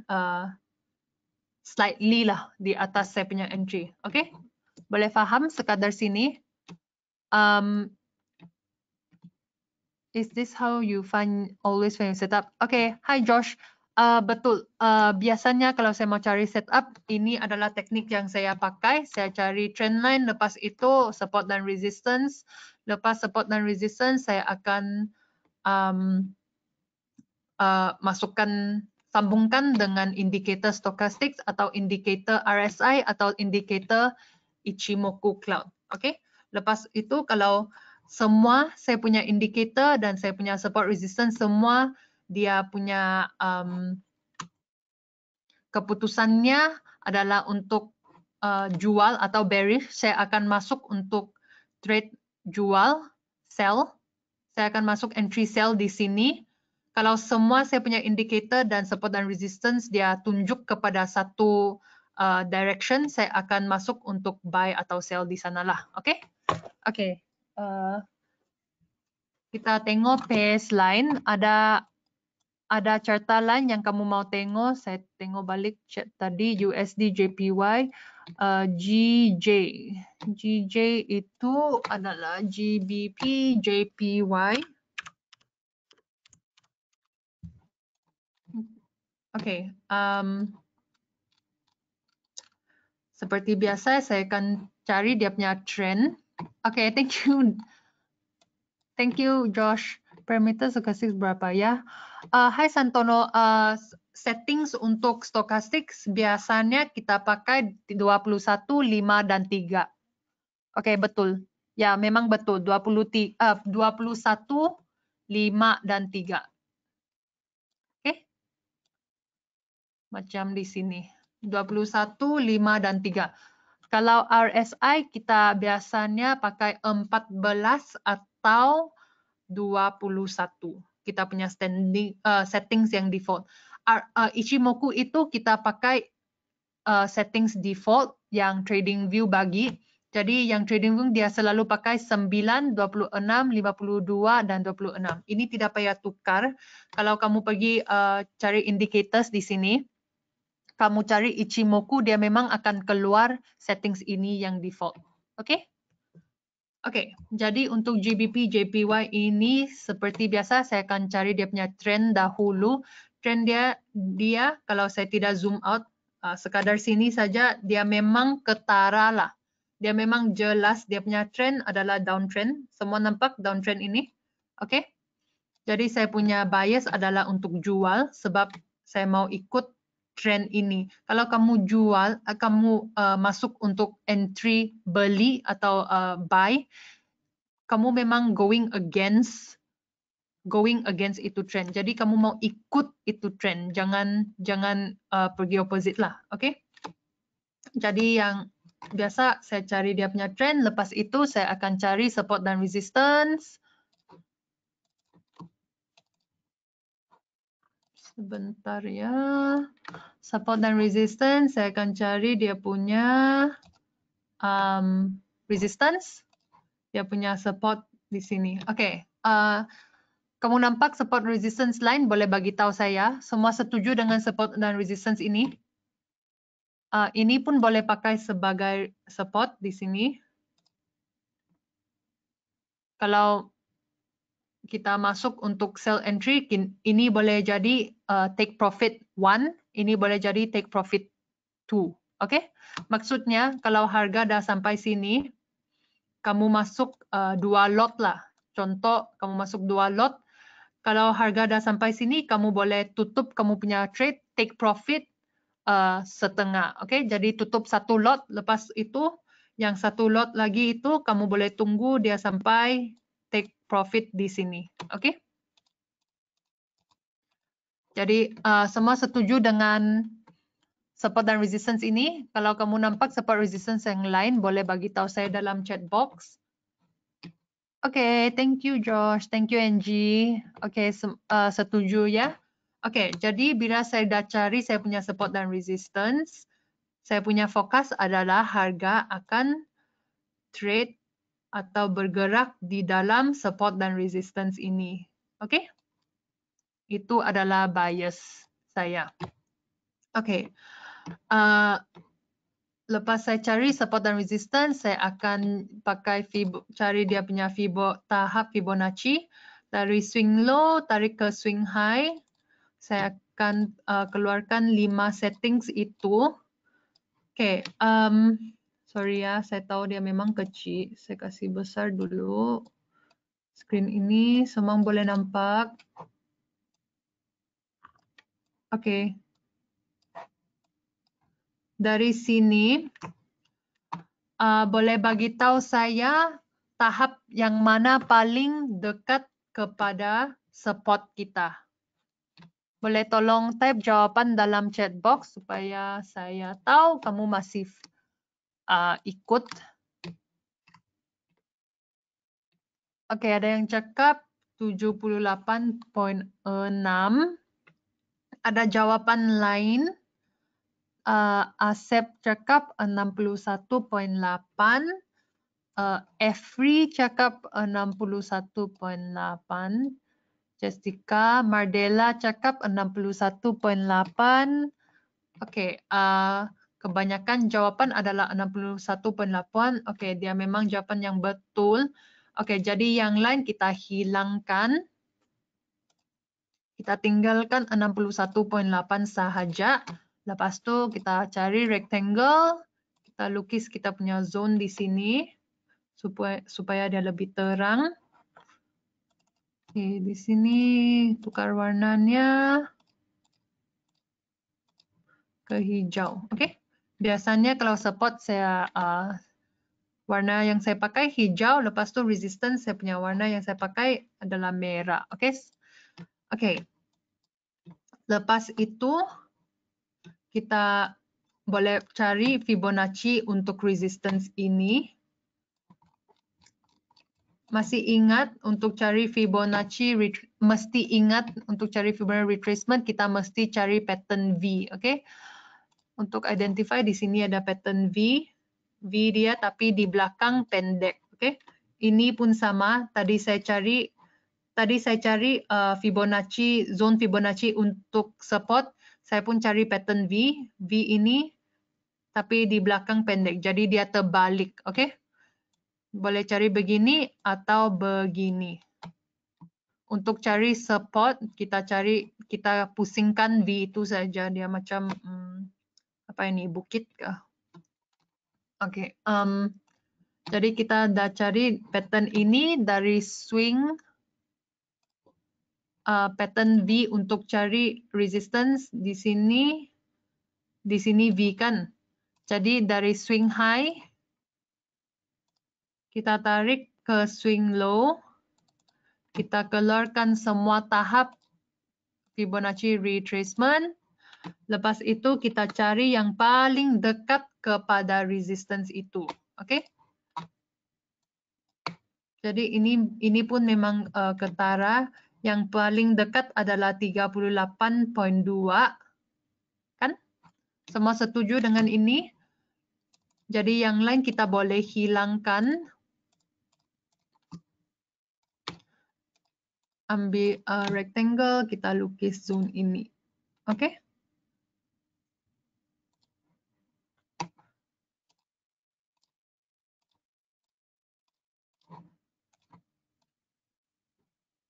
slightly lah di atas saya punya entry. Oke, boleh faham sekadar sini? Is this how you find always when you set up? Okay, hi Josh. Betul. Biasanya kalau saya mau cari setup, ini adalah teknik yang saya pakai. Saya cari trend line, lepas itu support dan resistance. Lepas support dan resistance, saya akan sambungkan dengan indikator stochastic atau indikator RSI atau indikator Ichimoku Cloud. Okay. Lepas itu kalau semua saya punya indikator dan saya punya support resistance semua dia punya keputusannya adalah untuk jual atau bearish, saya akan masuk untuk trade jual, sell. Saya akan masuk entry sell di sini. Kalau semua saya punya indikator dan support dan resistance dia tunjuk kepada satu direction, saya akan masuk untuk buy atau sell di sanalah. Oke? Oke. Kita tengok pace line. Ada carta lain yang kamu mau tengok. Saya tengok balik chat tadi USD JPY, GJ. GJ itu adalah GBP JPY. Oke, seperti biasa saya akan cari dia punya trend. Oke, thank you Josh. Parameter stokastik berapa ya? Hai Santono, settings untuk stokastik biasanya kita pakai 21, 5 dan 3. Oke, betul. Ya, memang betul 21, 5 dan 3. Oke. Macam di sini. 21, 5 dan 3. Kalau RSI kita biasanya pakai 14 atau 21. Kita punya settings yang default. Ichimoku itu kita pakai settings default yang TradingView bagi. Jadi yang TradingView dia selalu pakai 9, 26, 52 dan 26. Ini tidak payah tukar. Kalau kamu pergi cari indicators di sini, kamu cari Ichimoku dia memang akan keluar settings ini yang default. Oke? Oke, jadi untuk GBP JPY ini seperti biasa saya akan cari dia punya trend dahulu. Trend dia kalau saya tidak zoom out sekadar sini saja dia memang ketara lah. Dia memang jelas dia punya trend adalah downtrend. Semua nampak downtrend ini? Oke. Jadi saya punya bias adalah untuk jual sebab saya mau ikut trend ini. Kalau kamu jual, kamu masuk untuk entry beli atau buy, kamu memang going against itu trend. Jadi kamu mau ikut itu trend, jangan pergi opposite lah, oke? Jadi yang biasa saya cari dia punya trend, lepas itu saya akan cari support dan resistance. Sebentar ya. Support dan resistance, saya akan cari dia punya resistance. Dia punya support di sini. Oke. Kamu nampak support resistance line? Boleh bagi tahu saya. Semua setuju dengan support dan resistance ini? Ini pun boleh pakai sebagai support di sini. Kalau kita masuk untuk sell entry, ini boleh jadi take profit 1, ini boleh jadi take profit 2. Oke? Maksudnya kalau harga dah sampai sini, kamu masuk 2 lot lah. Contoh, kamu masuk 2 lot. Kalau harga dah sampai sini, kamu boleh tutup kamu punya trade, take profit setengah. Oke? Jadi tutup 1 lot, lepas itu yang 1 lot lagi itu kamu boleh tunggu dia sampai take profit di sini. Oke? Jadi semua setuju dengan support dan resistance ini. Kalau kamu nampak support resistance yang lain, boleh bagi tahu saya dalam chat box. Oke, thank you Josh, thank you Angie. Oke, setuju ya. Oke, jadi bila saya dah cari saya punya support dan resistance, saya punya fokus adalah harga akan trade atau bergerak di dalam support dan resistance ini. Oke? Itu adalah bias saya. Oke. Lepas saya cari support dan resistance, saya akan pakai cari dia punya tahap Fibonacci. Dari swing low, tarik ke swing high. Saya akan keluarkan 5 settings itu. Oke, sorry ya, saya tahu dia memang kecil. Saya kasih besar dulu. Screen ini semua boleh nampak. Oke. Dari sini, boleh bagi tahu saya tahap yang mana paling dekat kepada support kita. Boleh tolong type jawapan dalam chat box supaya saya tahu kamu masih ikut. Oke, ada yang cakap 78.6. Ada jawaban lain. Asep cakap 61.8. Efri cakap 61.8. Jessica Mardella cakap 61.8. Oke, kebanyakan jawapan adalah 61.8. Oke, dia memang jawapan yang betul. Oke, jadi yang lain kita hilangkan. Kita tinggalkan 61.8 sahaja. Lepas tu kita cari rectangle. Kita lukis kita punya zone di sini supaya dia lebih terang. Oke, di sini tukar warnanya ke hijau. Oke. Biasanya kalau support saya warna yang saya pakai hijau, lepas tu resistance saya punya warna yang saya pakai adalah merah. Oke. Oke. Lepas itu kita boleh cari Fibonacci untuk resistance ini. Masih ingat untuk cari Fibonacci, mesti ingat untuk cari Fibonacci retracement, kita mesti cari pattern V. Oke. Untuk identify di sini ada pattern V. V dia tapi di belakang pendek. Oke. Ini pun sama. Tadi saya cari Fibonacci, zone Fibonacci untuk support. Saya pun cari pattern V. V ini tapi di belakang pendek. Jadi dia terbalik. Oke. Boleh cari begini atau begini. Untuk cari support, kita pusingkan V itu saja. Dia macam apa ini, bukit kah? Oke. Jadi kita dah cari pattern ini dari swing pattern V untuk cari resistance di sini V kan. Jadi dari swing high kita tarik ke swing low. Kita keluarkan semua tahap Fibonacci retracement. Lepas itu kita cari yang paling dekat kepada resistance itu. Oke? Jadi ini pun memang ketara. Yang paling dekat adalah 38.2. Kan? Semua setuju dengan ini? Jadi yang lain kita boleh hilangkan. Ambil rectangle, kita lukis zone ini. Oke?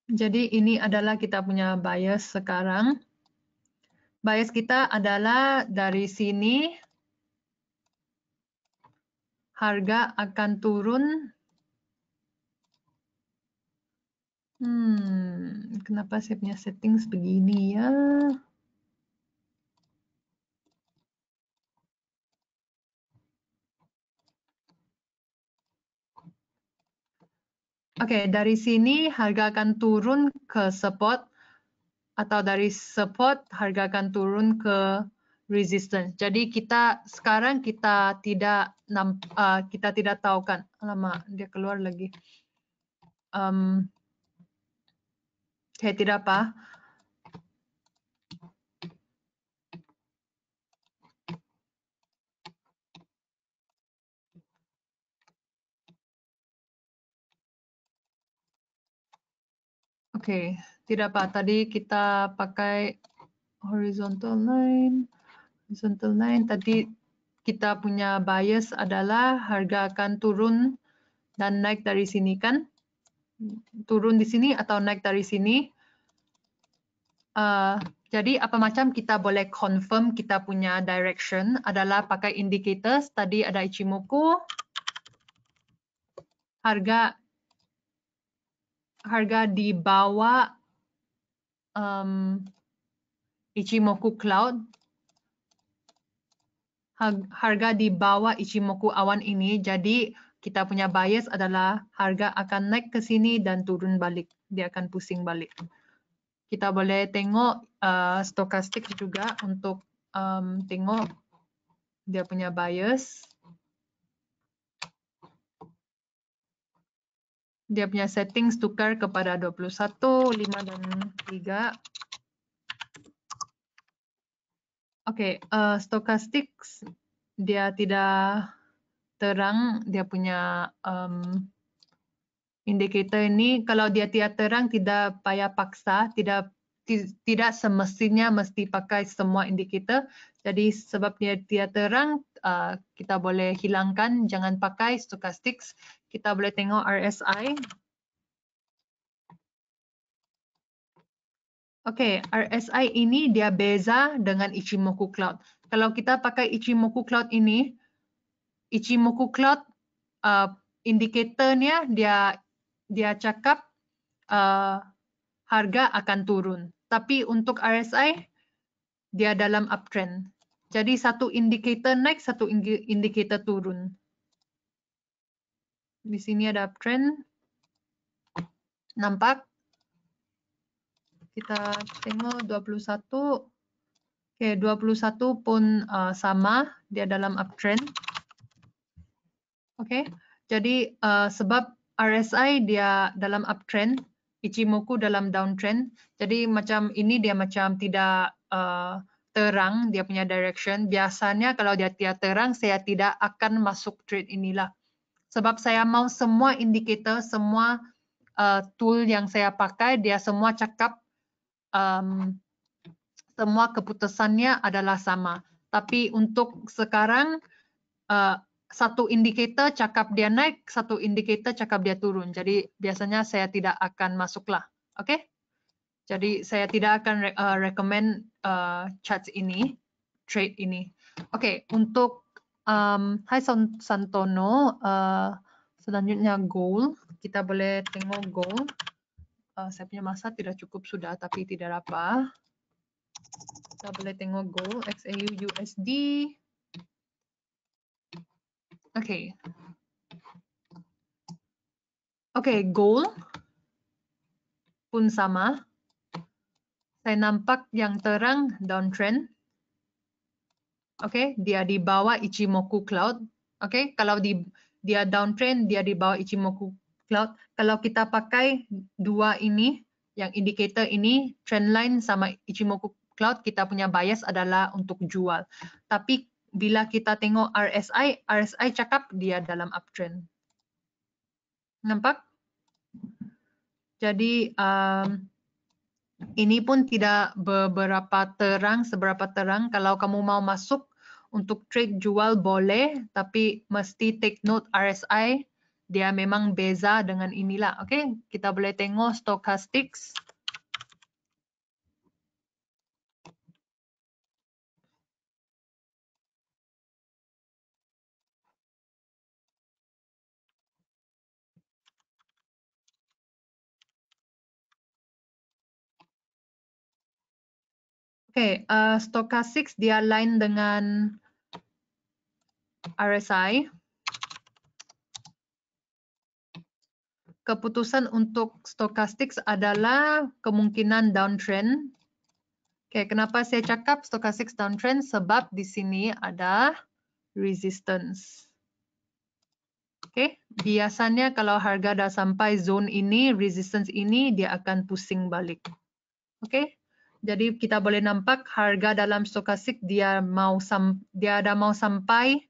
Jadi ini adalah kita punya bias sekarang. Bias kita adalah dari sini harga akan turun. Kenapa saya punya settings begini ya? Oke, dari sini harga akan turun ke support atau dari support harga akan turun ke resistance. Jadi sekarang kita tidak tahu kan. Alamak, dia keluar lagi. Oke, tidak apa. Oke, tidak apa. Tadi kita pakai horizontal line. Horizontal line tadi kita punya bias adalah harga akan turun dan naik dari sini kan. Turun di sini atau naik dari sini. Jadi apa macam kita boleh confirm kita punya direction adalah pakai indicators. Tadi ada Ichimoku. Harga di bawah Ichimoku cloud. Harga di bawah Ichimoku awan ini. Jadi kita punya bias adalah harga akan naik ke sini dan turun balik. Dia akan pusing balik. Kita boleh tengok stokastik juga untuk tengok dia punya bias. Dia punya settings tukar kepada 21, 5 dan 3. Oke, stokastik dia tidak terang, dia punya indikator ini. Kalau dia tidak terang, tidak payah paksa, tidak semestinya mesti pakai semua indikator. Jadi sebab dia tidak terang, kita boleh hilangkan, jangan pakai stokastik. Kita boleh tengok RSI. Oke, RSI ini dia beza dengan Ichimoku Cloud. Kalau kita pakai Ichimoku Cloud ini, Ichimoku Cloud indikatornya dia cakap harga akan turun. Tapi untuk RSI dia dalam uptrend. Jadi satu indikator naik, satu indikator turun. Di sini ada uptrend. Nampak? Kita tengok 21. Oke, 21 pun sama, dia dalam uptrend. Oke, jadi sebab RSI dia dalam uptrend, Ichimoku dalam downtrend. Jadi macam ini dia macam tidak terang dia punya direction. Biasanya kalau dia tidak terang, saya tidak akan masuk trade inilah. Sebab saya mau semua indikator, semua tool yang saya pakai, dia semua cakap semua keputusannya adalah sama. Tapi untuk sekarang, satu indikator cakap dia naik, satu indikator cakap dia turun. Jadi biasanya saya tidak akan masuklah. Oke? Jadi saya tidak akan recommend chart ini, trade ini. Oke, untuk Hai Santono, selanjutnya gold. Kita boleh tengok gold. Saya punya masa tidak cukup sudah, tapi tidak apa. Kita boleh tengok gold, XAU USD. Oke. Oke, gold pun sama. Saya nampak yang terang downtrend. Oke, dia di bawah Ichimoku Cloud. Oke, kalau dia downtrend, dia di bawah Ichimoku Cloud. Kalau kita pakai dua ini, yang indikator ini, trendline sama Ichimoku Cloud, kita punya bias adalah untuk jual. Tapi bila kita tengok RSI, RSI cakap dia dalam uptrend. Nampak? Jadi ini pun tidak seberapa terang. Kalau kamu mau masuk untuk trade jual boleh, tapi mesti take note RSI dia memang beza dengan inilah. Oke, kita boleh tengok stochastics. Oke, stochastics dia lain dengan RSI. Keputusan untuk stochastics adalah kemungkinan downtrend. Oke, kenapa saya cakap stochastics downtrend? Sebab di sini ada resistance. Oke, biasanya kalau harga dah sampai zone ini, resistance ini, dia akan pusing balik. Oke, jadi kita boleh nampak harga dalam stokastik dia dah mau sampai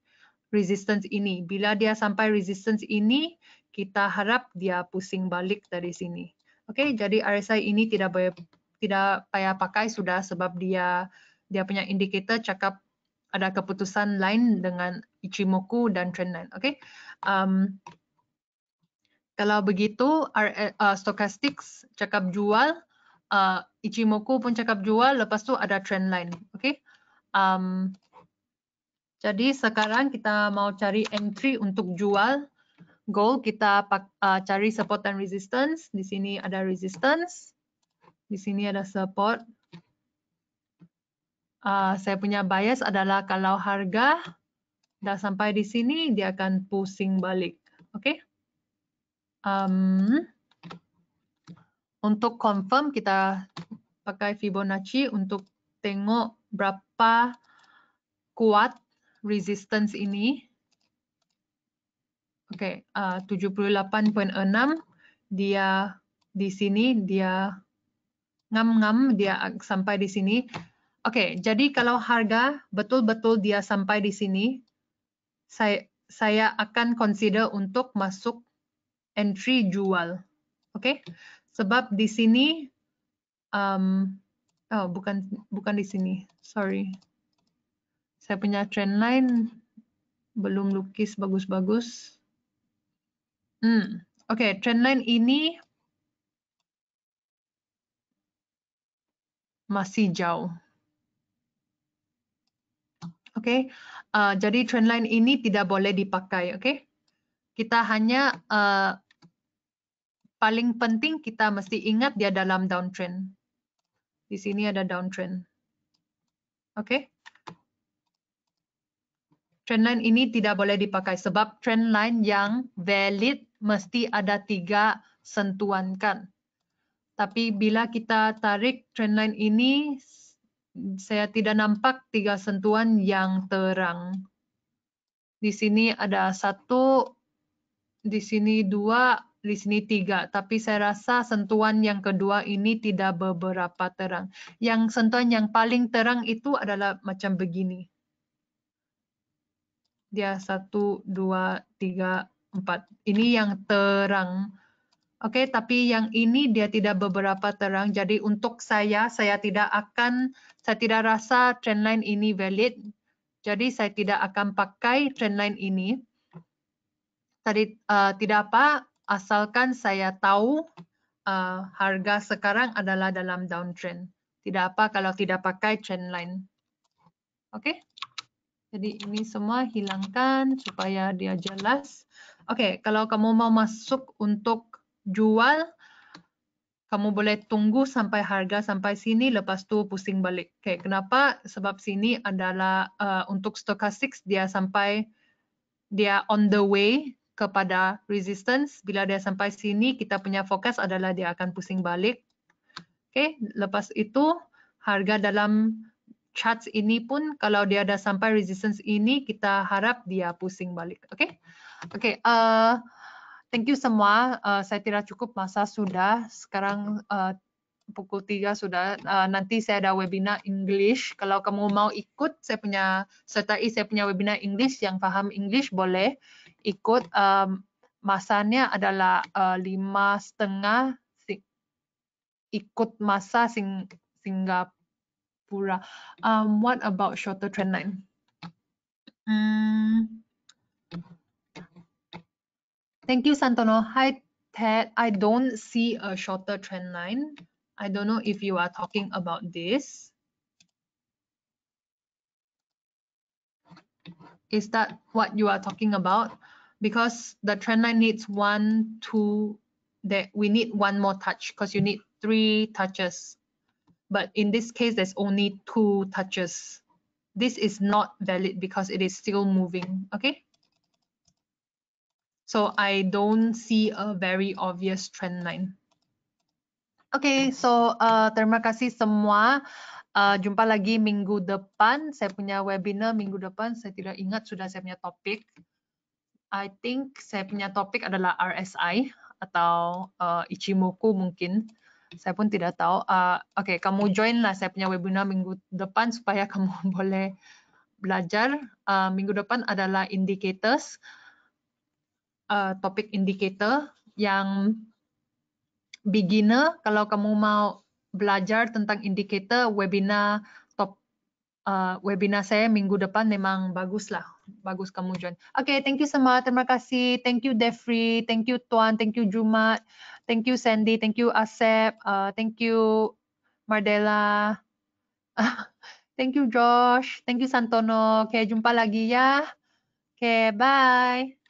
resistance ini. Bila dia sampai resistance ini, kita harap dia pusing balik dari sini. Oke, jadi RSI ini tidak payah pakai sudah sebab dia punya indikator cakap ada keputusan lain dengan Ichimoku dan trendline. Oke, kalau begitu stochastics cakap jual, Ichimoku pun cakap jual, lepas tu ada trend line. Okay? Jadi sekarang kita mau cari entry untuk jual. Gold kita cari support dan resistance. Di sini ada resistance. Di sini ada support. Saya punya bias adalah kalau harga dah sampai di sini, dia akan pusing balik. Okay? Untuk confirm kita pakai Fibonacci untuk tengok berapa kuat resistance ini. Oke, 78.6 dia di sini dia ngam-ngam dia sampai di sini. Oke, jadi kalau harga betul-betul dia sampai di sini, saya akan consider untuk masuk entry jual. Oke, sebab di sini bukan di sini. Sorry. Saya punya trend line belum lukis bagus-bagus. Oke, trend line ini masih jauh. Oke, jadi trend line ini tidak boleh dipakai. Oke, kita hanya paling penting kita mesti ingat dia dalam downtrend. Di sini ada downtrend. Oke. Trendline ini tidak boleh dipakai sebab trendline yang valid mesti ada 3 sentuhan kan. Tapi bila kita tarik trendline ini, saya tidak nampak 3 sentuhan yang terang. Di sini ada 1, di sini 2, di sini 3. Tapi saya rasa sentuhan yang kedua ini tidak beberapa terang. Yang sentuhan yang paling terang itu adalah macam begini. Dia 1, 2, 3, 4. Ini yang terang. Oke, tapi yang ini dia tidak beberapa terang. Jadi untuk saya tidak rasa trendline ini valid. Jadi saya tidak akan pakai trendline ini. Tadi tidak apa, asalkan saya tahu harga sekarang adalah dalam downtrend. Tidak apa kalau tidak pakai trendline. Oke? Jadi ini semua hilangkan supaya dia jelas. Oke, kalau kamu mau masuk untuk jual, kamu boleh tunggu sampai harga sampai sini, lepas tu pusing balik. Oke, kenapa? Sebab sini adalah untuk stochastics dia on the way kepada resistance. Bila dia sampai sini, kita punya fokus adalah dia akan pusing balik. Oke, lepas itu harga dalam charts ini pun kalau dia dah sampai resistance ini, kita harap dia pusing balik. Oke? Oke, thank you semua. Saya tidak cukup masa sudah. Sekarang pukul 3 sudah. Nanti saya ada webinar English. Kalau kamu mau ikut, sertai saya punya webinar English yang paham English boleh ikut. Masanya adalah 5:30 ikut masa Singapura. What about shorter trend line? Thank you, Santono. Hi, Ted. I don't see a shorter trend line. I don't know if you are talking about this. Is that what you are talking about? Because the trend line needs 1, 2, that we need one more touch because you need 3 touches. But in this case, there's only 2 touches. This is not valid because it is still moving, okay? So I don't see a very obvious trend line. Okay, so terima kasih semua. Jumpa lagi minggu depan. Saya punya webinar minggu depan. Saya tidak ingat sudah saya punya topik. I think saya punya topik adalah RSI atau Ichimoku mungkin. Saya pun tidak tahu. Oke, kamu join lah saya punya webinar minggu depan supaya kamu boleh belajar. Minggu depan adalah indicators. Topik indicator yang beginner. Kalau kamu mau belajar tentang indicator, webinar saya minggu depan memang bagus lah. Bagus kamu join. Okay, thank you semua. Terima kasih. Thank you Defri. Thank you Tuan. Thank you Jumat. Thank you Sandy. Thank you Asep. Thank you Mardella. Thank you Josh. Thank you Santono. Okay, jumpa lagi ya. Okay, bye.